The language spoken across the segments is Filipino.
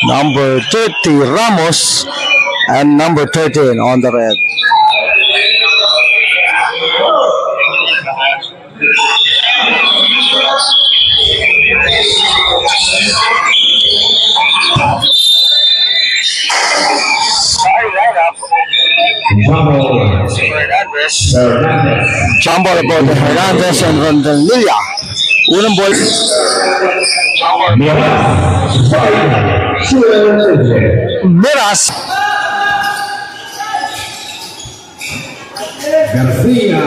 Number 30, Ramos, and number 13 on the red. Jump ball about Hernandez and Rondelia. Unang ball. Miras. Garcia,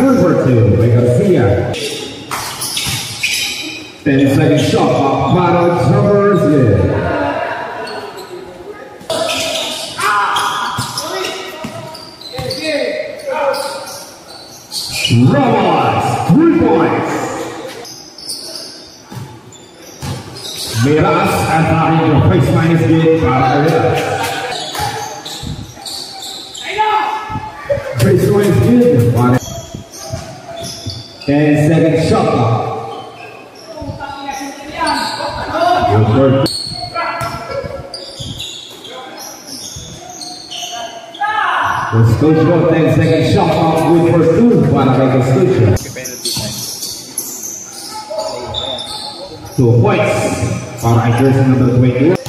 over two by Garcia. 10-second shot off Paro Traverse. Ramos, 3 points. Miras attacking the face minus gate para Miras. Face minus gate para 10-second shot clock. Scotia, 10-second shot off with first two para kay Scotia. 2 points para kay jersey number 21.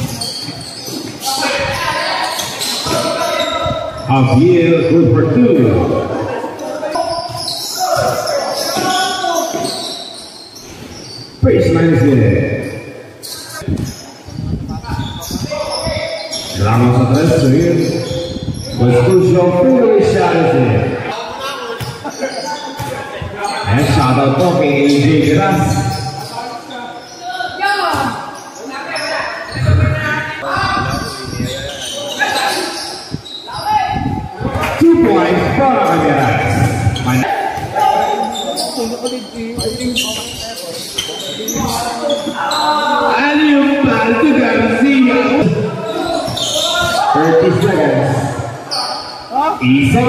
Javier, good for two. Face minus it. Ramos atrás, seguir. Scotia, fairly shot is in. And shot out talking AJ Miras. Points para Miras. Alley-oop pass to Garcia. 30 seconds. Isa.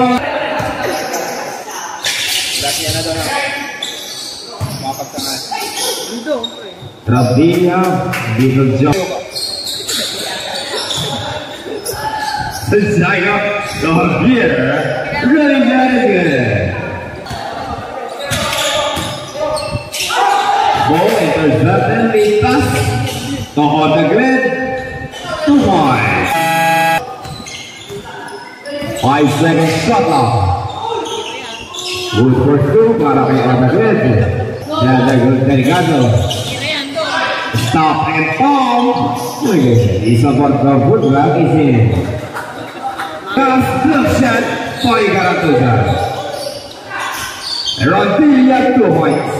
Rabia Beagle Jump. Zaino Javier running that again. Ball intercepted, Litas. Tohon the grid. 2 points. 5-second shot clock. Good for two para kay Armaguet. Delicado. Stop and palm. Isa for the footback is in. Still shot by Garatuza. Rodilla 2 points.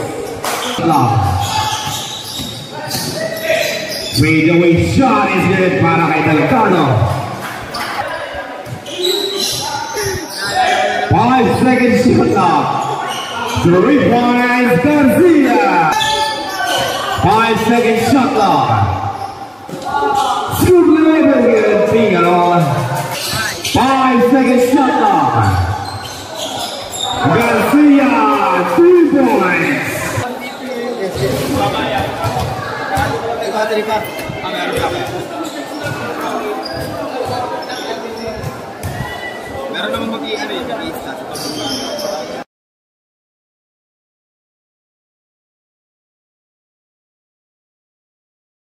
Fadeaway shot is good para kay Delicado. 5-second shot clock. 3 points, Garcia. 5-second shot clock. Super good Figaro. 5-second shot clock. Garcia, 3 points. Meron naman mag-i-ano yung isa.